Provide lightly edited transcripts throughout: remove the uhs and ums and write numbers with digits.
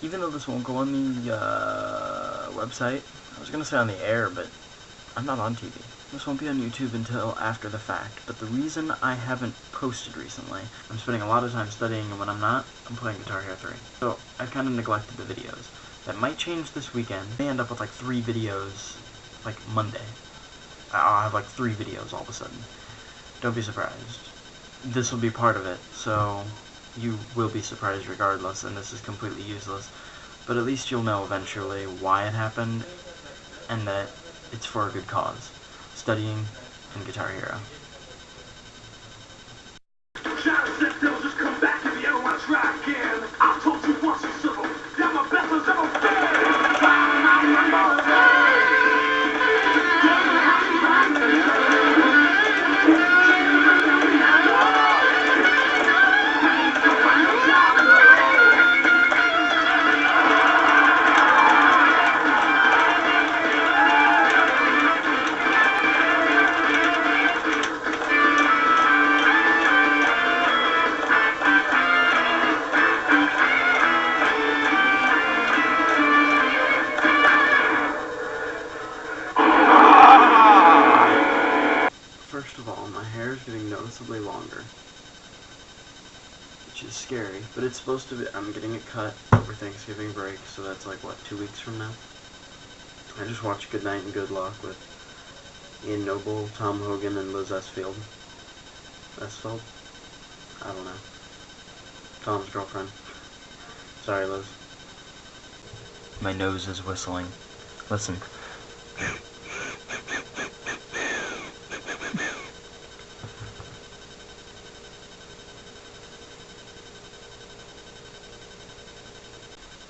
Even though this won't go on the website, I was gonna say on the air, but I'm not on TV. This won't be on YouTube until after the fact, but the reason I haven't posted recently, I'm spending a lot of time studying, and when I'm not, I'm playing Guitar Hero 3. So I've kind of neglected the videos. That might change this weekend. I may end up with like 3 videos, like Monday. I'll have like 3 videos all of a sudden. Don't be surprised. This will be part of it, so you will be surprised regardless, and this is completely useless. But at least you'll know eventually why it happened, and that it's for a good cause. Studying and Guitar Hero. Just come back if you ever want to try again. I told you once you civil. You're my best as ever First of all, my hair is getting noticeably longer, which is scary, but it's supposed to be. I'm getting it cut over Thanksgiving break, so that's like, what, 2 weeks from now? I just watched Good Night and Good Luck with Ian Noble, Tom Hogan, and Liz Esfield. Esfield? I don't know. Tom's girlfriend. Sorry, Liz. My nose is whistling. Listen.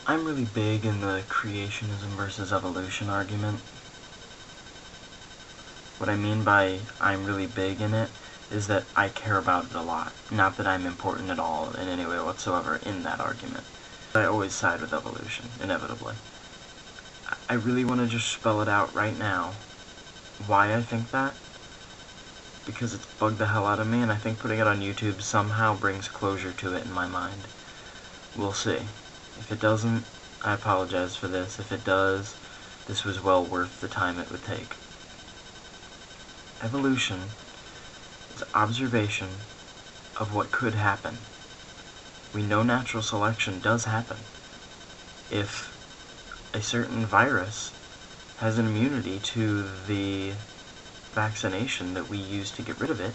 I'm really big in the creationism versus evolution argument. What I mean by I'm really big in it is that I care about it a lot. Not that I'm important at all in any way whatsoever in that argument. I always side with evolution, inevitably. I really want to just spell it out right now why I think that, because it's bugged the hell out of me, and I think putting it on YouTube somehow brings closure to it in my mind. We'll see. If it doesn't, I apologize for this. If it does, this was well worth the time it would take. Evolution is observation of what could happen. We know natural selection does happen. If a certain virus has an immunity to the vaccination that we use to get rid of it,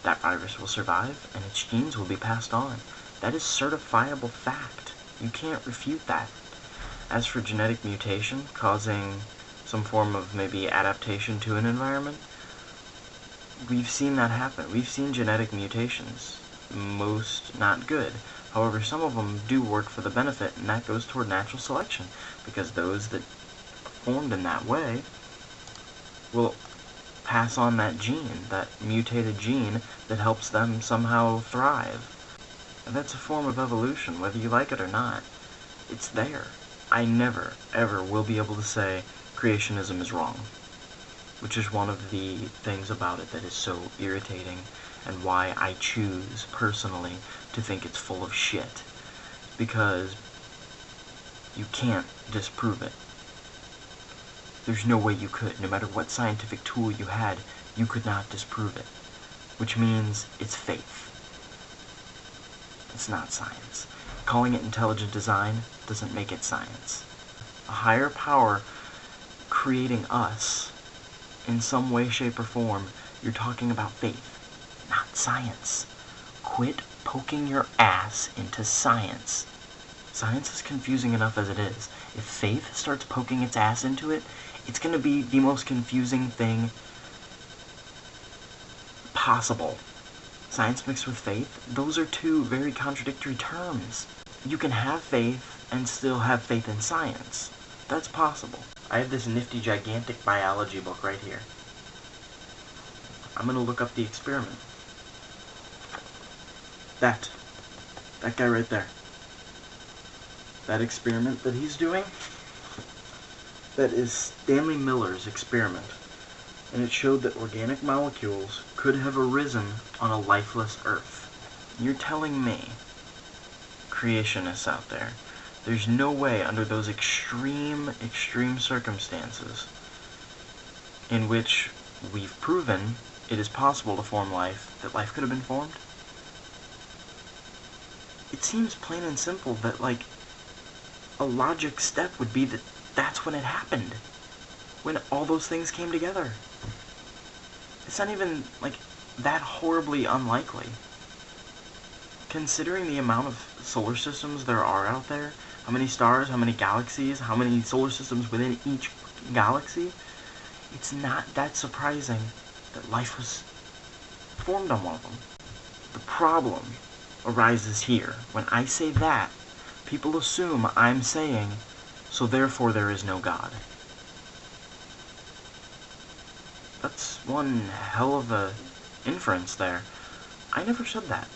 that virus will survive and its genes will be passed on. That is certifiable fact. You can't refute that. As for genetic mutation causing some form of maybe adaptation to an environment, we've seen that happen. We've seen genetic mutations. Most not good. However, some of them do work for the benefit, and that goes toward natural selection, because those that are formed in that way will pass on that gene, that mutated gene that helps them somehow thrive. And that's a form of evolution, whether you like it or not. It's there. I never, ever will be able to say creationism is wrong, which is one of the things about it that is so irritating, and why I choose, personally, to think it's full of shit. Because you can't disprove it. There's no way you could. No matter what scientific tool you had, you could not disprove it. Which means it's faith. It's not science. Calling it intelligent design doesn't make it science. A higher power creating us in some way, shape, or form, you're talking about faith, not science. Quit poking your ass into science. Science is confusing enough as it is. If faith starts poking its ass into it, it's going to be the most confusing thing possible. Science mixed with faith, those are two very contradictory terms. You can have faith and still have faith in science. That's possible. I have this nifty, gigantic biology book right here. I'm going to look up the experiment. That guy right there. That experiment that he's doing, That is Stanley Miller's experiment, and it showed that organic molecules could have arisen on a lifeless Earth. You're telling me, creationists out there, there's no way under those extreme circumstances in which we've proven it is possible to form life, that life could have been formed? It seems plain and simple that, like, a logic step would be that that's when it happened. When all those things came together. It's not even, like, that horribly unlikely. Considering the amount of solar systems there are out there, how many stars, how many galaxies, how many solar systems within each galaxy, it's not that surprising that life was formed on one of them. The problem arises here. When I say that, people assume I'm saying, so therefore there is no God. That's one hell of a inference there. I never said that.